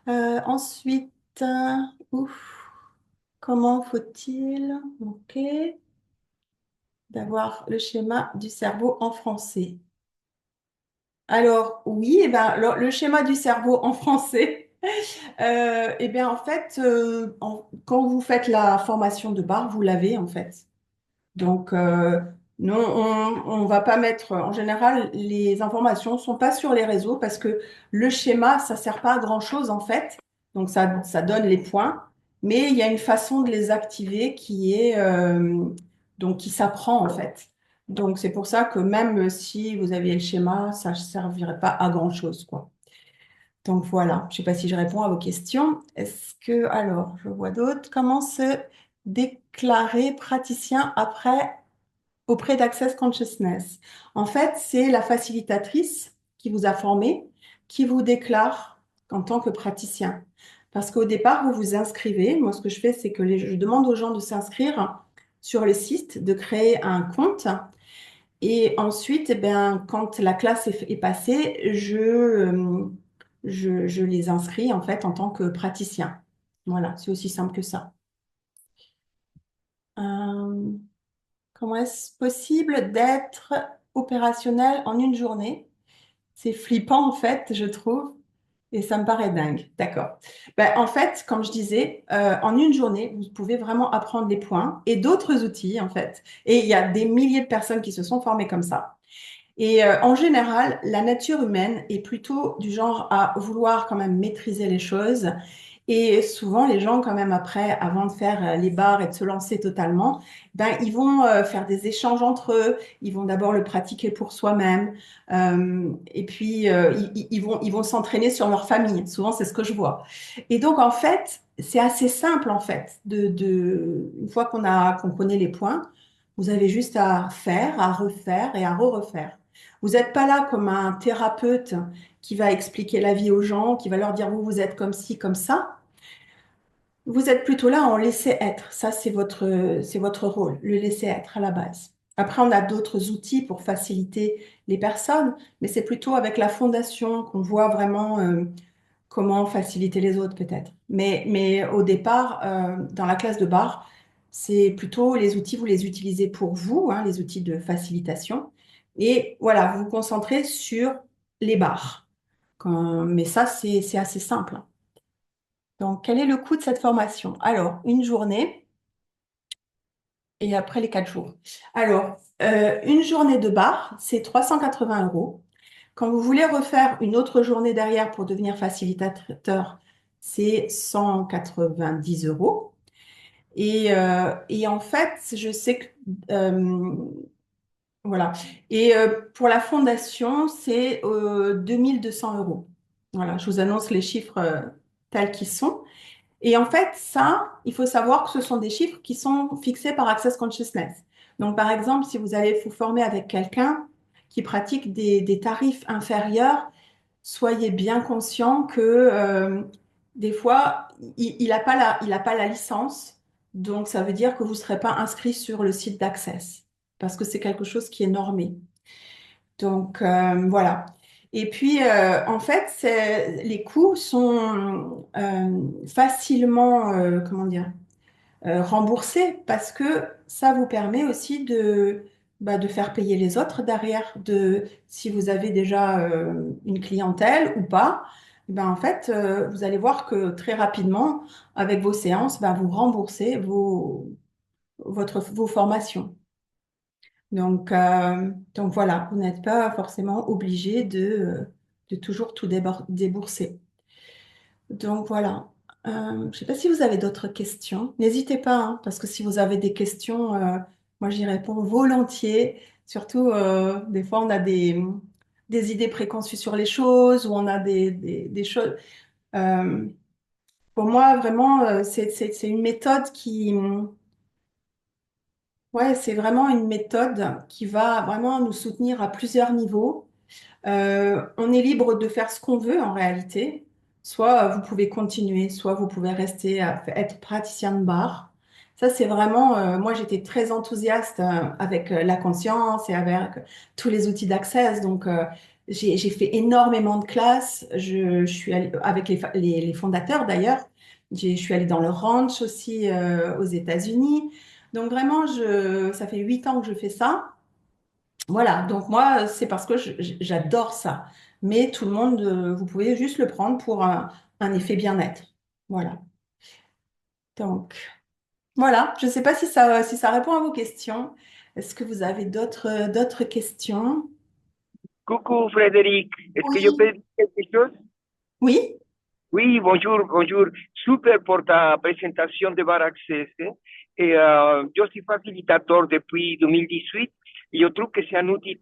Ensuite, ouf, comment faut-il, ok, d'avoir le schéma du cerveau en français? Alors, oui, eh ben, le schéma du cerveau en français, eh bien, en fait, quand vous faites la formation de barre, vous l'avez, en fait. Donc, non, on va pas mettre, en général, les informations sont pas sur les réseaux parce que le schéma, ça sert pas à grand-chose, en fait. Donc, ça donne les points, mais il y a une façon de les activer qui est, donc, qui s'apprend, en fait. Donc, c'est pour ça que même si vous aviez le schéma, ça ne servirait pas à grand-chose, quoi. Donc, voilà. Je sais pas si je réponds à vos questions. Est-ce que, alors, je vois d'autres. Comment se déclarer praticien après auprès d'Access Consciousness? En fait, c'est la facilitatrice qui vous a formé, qui vous déclare en tant que praticien. Parce qu'au départ, vous vous inscrivez. Moi, ce que je fais, c'est que je demande aux gens de s'inscrire sur le site, de créer un compte. Et ensuite, eh bien, quand la classe est passée, je les inscris en fait en tant que praticien. Voilà, c'est aussi simple que ça. Euh, Comment est-ce possible d'être opérationnel en une journée? C'est flippant en fait, je trouve, et ça me paraît dingue. D'accord. Ben, en fait, comme je disais, en une journée, vous pouvez vraiment apprendre les points et d'autres outils en fait. Et il y a des milliers de personnes qui se sont formées comme ça. Et en général, la nature humaine est plutôt du genre à vouloir quand même maîtriser les choses. Et souvent, les gens, quand même, après, avant de faire les bars et de se lancer totalement, ben, ils vont faire des échanges entre eux. Ils vont d'abord le pratiquer pour soi-même. Et puis, ils vont s'entraîner sur leur famille. Souvent, c'est ce que je vois. Et donc, en fait, c'est assez simple, en fait, une fois qu'on connaît les points, vous avez juste à faire, à refaire et à re-refaire. Vous n'êtes pas là comme un thérapeute qui va expliquer la vie aux gens, qui va leur dire vous, vous êtes comme ci, comme ça. Vous êtes plutôt là à en laisser être. Ça, c'est votre rôle, le laisser être à la base. Après, on a d'autres outils pour faciliter les personnes, mais c'est plutôt avec la fondation qu'on voit vraiment comment faciliter les autres, peut-être. Mais au départ, dans la classe de bar, c'est plutôt les outils, vous les utilisez pour vous, hein, les outils de facilitation. Et voilà, vous vous concentrez sur les bars. Mais ça, c'est assez simple. Donc, quel est le coût de cette formation? Alors, une journée et après les 4 jours. Alors, une journée de bar, c'est 380 euros. Quand vous voulez refaire une autre journée derrière pour devenir facilitateur, c'est 190 euros. Et en fait, je sais que euh, voilà. Et pour la fondation, c'est 2200 euros. Voilà, je vous annonce les chiffres tels qu'ils sont. Et en fait, ça, il faut savoir que ce sont des chiffres qui sont fixés par Access Consciousness. Donc, par exemple, si vous allez vous former avec quelqu'un qui pratique des tarifs inférieurs, soyez bien conscient que des fois, il n'a pas il a pas la licence. Donc, ça veut dire que vous ne serez pas inscrit sur le site d'Access parce que c'est quelque chose qui est normé. Donc, voilà. Et puis, en fait, les coûts sont facilement, comment dire, remboursés parce que ça vous permet aussi de faire payer les autres derrière, si vous avez déjà une clientèle ou pas. En fait, vous allez voir que très rapidement, avec vos séances, vous remboursez vos formations. Donc voilà, vous n'êtes pas forcément obligé de toujours tout débourser. Donc voilà. Je ne sais pas si vous avez d'autres questions. N'hésitez pas, hein, parce que si vous avez des questions, moi j'y réponds volontiers. Surtout, des fois, on a des idées préconçues sur les choses ou on a des choses. Euh, pour moi, vraiment, c'est une méthode ouais, c'est vraiment une méthode qui va vraiment nous soutenir à plusieurs niveaux. On est libre de faire ce qu'on veut en réalité. Soit vous pouvez continuer, soit vous pouvez rester à être praticien de bar. Ça, c'est vraiment, moi j'étais très enthousiaste avec la conscience et avec tous les outils d'Access. Donc, j'ai fait énormément de classes. Je suis allée, avec les fondateurs d'ailleurs. Je suis allée dans le ranch aussi aux États-Unis. Donc vraiment, ça fait 8 ans que je fais ça. Voilà, donc moi, c'est parce que j'adore ça. Mais tout le monde, vous pouvez juste le prendre pour un effet bien-être. Voilà. Donc, voilà. Je ne sais pas si ça répond à vos questions. Est-ce que vous avez d'autres questions? Coucou Frédéric, est-ce que je peux Oui. dire quelque chose? Oui? Oui, bonjour, bonjour. Super pour ta présentation de Bar Access. Je suis facilitateur depuis 2018 et je trouve que c'est un outil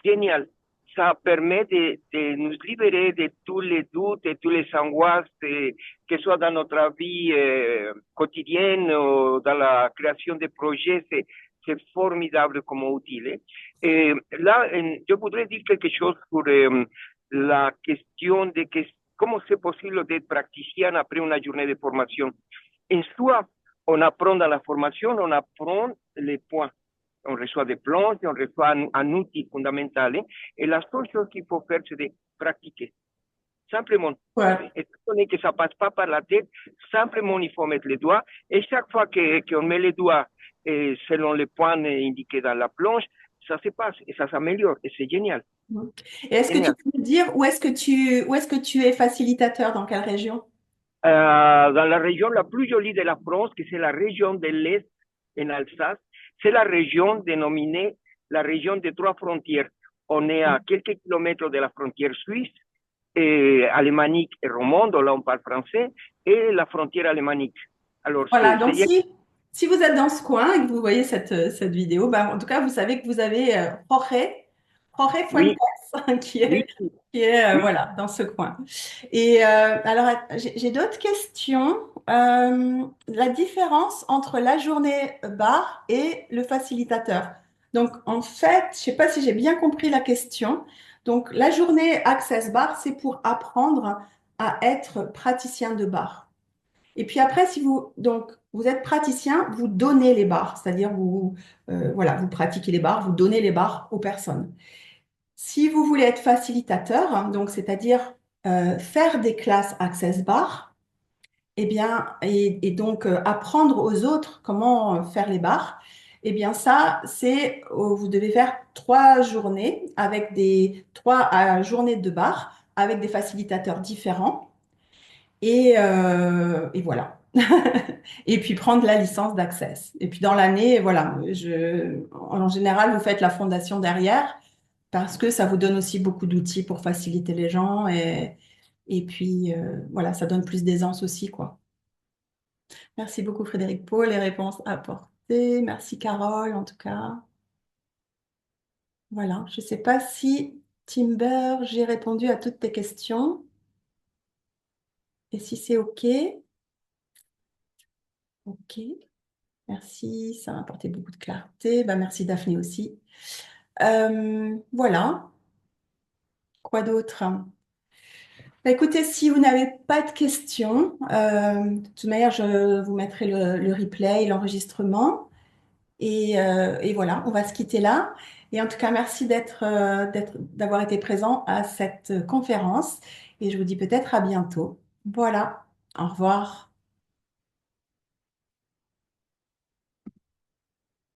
génial. Ça permet de nous libérer de tous les doutes et tous les angoisses, que ce soit dans notre vie quotidienne ou dans la création de projets. C'est formidable comme outil. Et là, je voudrais dire quelque chose pour la question de que ¿cómo c'est possible d'être praticien après une journée de formation? En soi, on apprend dans la formation, on apprend les points. On reçoit des planches, on reçoit un outil fondamental. Et la seule chose qu'il faut faire, c'est de pratiquer. Simplement. Ouais. Étant donné que ça passe pas par la tête, simplement il faut mettre les doigts. Et chaque fois qu'on met les doigts selon les points indiqués dans la planche, ça se passe et ça s'améliore. Et c'est génial. Et est-ce que tu Génial. peux me dire où est-ce que tu es facilitateur, dans quelle région? Dans la région la plus jolie de la France, que c'est la région de l'Est en Alsace, c'est la région dénominée la région des trois frontières. On est à quelques kilomètres de la frontière suisse, et alémanique et romande, là on parle français, et la frontière alémanique. Alors, Voilà, donc c'est si vous êtes dans ce coin et que vous voyez cette vidéo, en tout cas, vous savez que vous avez Jorge Fuentes oui, qui oui, est, qui est oui. voilà, dans ce coin. Et alors, j'ai d'autres questions. La différence entre la journée bar et le facilitateur. Donc, en fait, je ne sais pas si j'ai bien compris la question. Donc, la journée Access Bar, c'est pour apprendre à être praticien de bar. Et puis après, si vous êtes praticien, vous donnez les bars, c'est-à-dire voilà, vous pratiquez les bars, vous donnez les bars aux personnes. Si vous voulez être facilitateur, hein, donc c'est-à-dire faire des classes Access Bar, et donc apprendre aux autres comment faire les bars, ça, vous devez faire 3 journées avec 3 journées de bar avec des facilitateurs différents. Et voilà. Et puis prendre la licence d'Access. Et puis dans l'année, voilà, en général, vous faites la fondation derrière parce que ça vous donne aussi beaucoup d'outils pour faciliter les gens. Et puis, voilà, ça donne plus d'aisance aussi, quoi. Merci beaucoup, Frédéric, pour les réponses apportées. Merci, Carole, en tout cas. Voilà, je ne sais pas si, Timber, j'ai répondu à toutes tes questions. Et si c'est OK, OK. Merci, ça m'a apporté beaucoup de clarté. Merci Daphné aussi. Voilà, quoi d'autre? Écoutez, si vous n'avez pas de questions, de toute manière, je vous mettrai le replay, l'enregistrement. Et voilà, on va se quitter là. Et en tout cas, merci d'avoir été présent à cette conférence. Et je vous dis peut-être à bientôt. Voilà, au revoir.